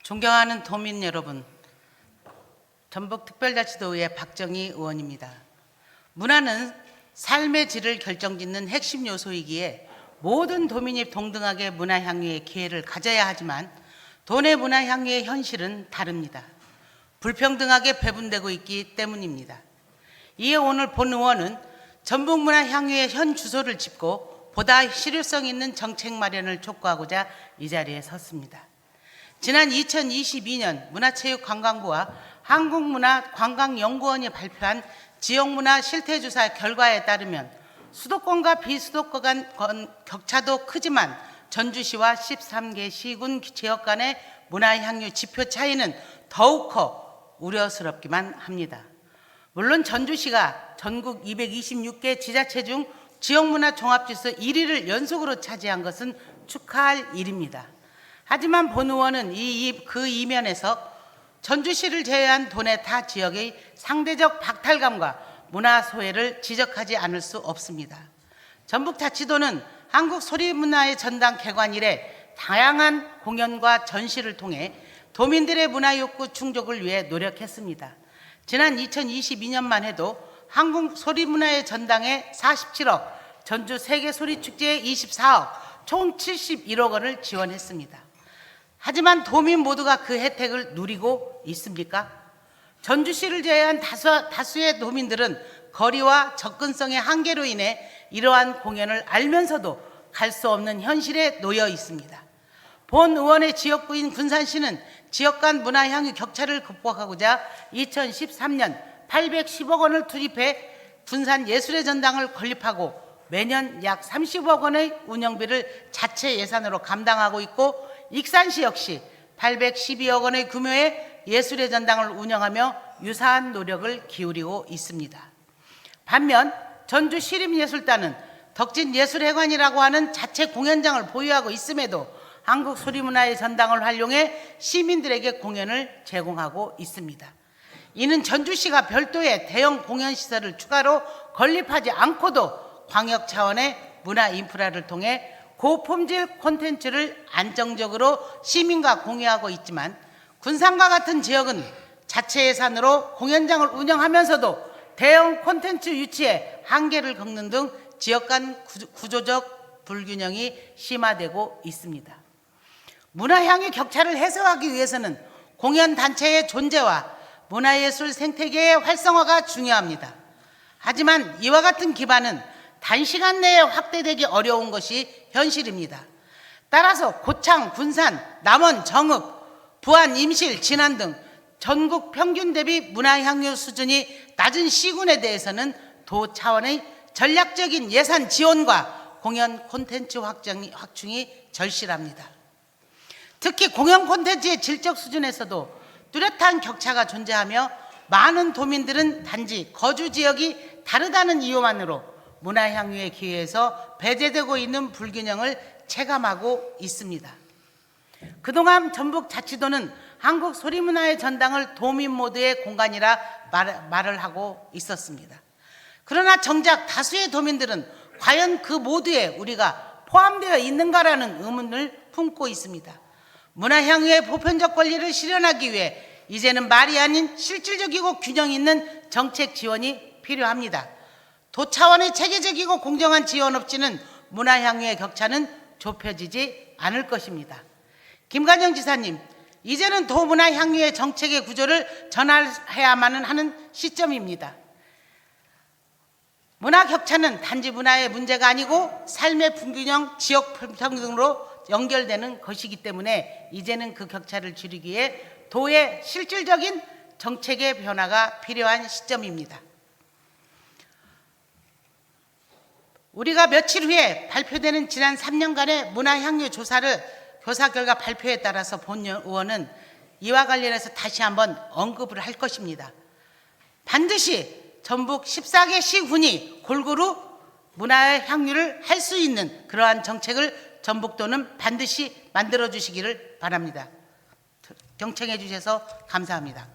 존경하는 도민 여러분, 전북특별자치도의회 박정희 의원입니다. 문화는 삶의 질을 결정짓는 핵심 요소이기에 모든 도민이 동등하게 문화향유의 기회를 가져야 하지만 도내 문화향유의 현실은 다릅니다. 불평등하게 배분되고 있기 때문입니다. 이에 오늘 본 의원은 전북문화향유의 현 주소를 짚고 보다 실효성 있는 정책 마련을 촉구하고자 이 자리에 섰습니다. 지난 2022년 문화체육관광부와 한국문화관광연구원이 발표한 지역문화 실태조사 결과에 따르면 수도권과 비수도권 간 격차도 크지만 전주시와 13개 시군 지역 간의 문화향유 지표 차이는 더욱 커 우려스럽기만 합니다. 물론 전주시가 전국 226개 지자체 중 지역문화 종합지수 1위를 연속으로 차지한 것은 축하할 일입니다. 하지만 본 의원은 그 이면에서 전주시를 제외한 도내 타 지역의 상대적 박탈감과 문화 소외를 지적하지 않을 수 없습니다. 전북자치도는 한국소리문화의 전당 개관 이래 다양한 공연과 전시를 통해 도민들의 문화욕구 충족을 위해 노력했습니다. 지난 2022년만 해도 한국소리문화의 전당에 47억, 전주 세계소리축제에 24억, 총 71억 원을 지원했습니다. 하지만 도민 모두가 그 혜택을 누리고 있습니까? 전주시를 제외한 다수의 도민들은 거리와 접근성의 한계로 인해 이러한 공연을 알면서도 갈 수 없는 현실에 놓여 있습니다. 본 의원의 지역구인 군산시는 지역 간 문화향유 격차를 극복하고자 2013년 810억 원을 투입해 군산 예술의 전당을 건립하고 매년 약 30억 원의 운영비를 자체 예산으로 감당하고 있고, 익산시 역시 812억 원의 규모의 예술의 전당을 운영하며 유사한 노력을 기울이고 있습니다. 반면 전주시립예술단은 덕진예술회관이라고 하는 자체 공연장을 보유하고 있음에도 한국소리문화의 전당을 활용해 시민들에게 공연을 제공하고 있습니다. 이는 전주시가 별도의 대형 공연시설을 추가로 건립하지 않고도 광역 차원의 문화 인프라를 통해 고품질 콘텐츠를 안정적으로 시민과 공유하고 있지만, 군산과 같은 지역은 자체 예산으로 공연장을 운영하면서도 대형 콘텐츠 유치에 한계를 겪는 등 지역 간 구조적 불균형이 심화되고 있습니다. 문화향유 격차를 해소하기 위해서는 공연단체의 존재와 문화예술 생태계의 활성화가 중요합니다. 하지만 이와 같은 기반은 단시간 내에 확대되기 어려운 것이 현실입니다. 따라서 고창, 군산, 남원, 정읍, 부안, 임실, 진안 등 전국 평균 대비 문화향유 수준이 낮은 시군에 대해서는 도 차원의 전략적인 예산 지원과 공연 콘텐츠 확충이 절실합니다. 특히 공연 콘텐츠의 질적 수준에서도 뚜렷한 격차가 존재하며 많은 도민들은 단지 거주 지역이 다르다는 이유만으로 문화향유의 기회에서 배제되고 있는 불균형을 체감하고 있습니다. 그동안 전북자치도는 한국소리문화의 전당을 도민 모두의 공간이라 말을 하고 있었습니다. 그러나 정작 다수의 도민들은 과연 그 모두에 우리가 포함되어 있는가라는 의문을 품고 있습니다. 문화향유의 보편적 권리를 실현하기 위해 이제는 말이 아닌 실질적이고 균형 있는 정책 지원이 필요합니다. 도 차원의 체계적이고 공정한 지원 없이는 문화향유의 격차는 좁혀지지 않을 것입니다. 김관영 지사님, 이제는 도문화향유의 정책의 구조를 전환해야만 하는 시점입니다. 문화 격차는 단지 문화의 문제가 아니고 삶의 불균형, 지역 불평등으로 연결되는 것이기 때문에 이제는 그 격차를 줄이기 위해 도의 실질적인 정책의 변화가 필요한 시점입니다. 우리가 며칠 후에 발표되는 지난 3년간의 문화향유 조사 결과 발표에 따라서 본 의원은 이와 관련해서 다시 한번 언급을 할 것입니다. 반드시 전북 14개 시군이 골고루 문화향유를 할 수 있는 그러한 정책을 전북도는 반드시 만들어 주시기를 바랍니다. 경청해 주셔서 감사합니다.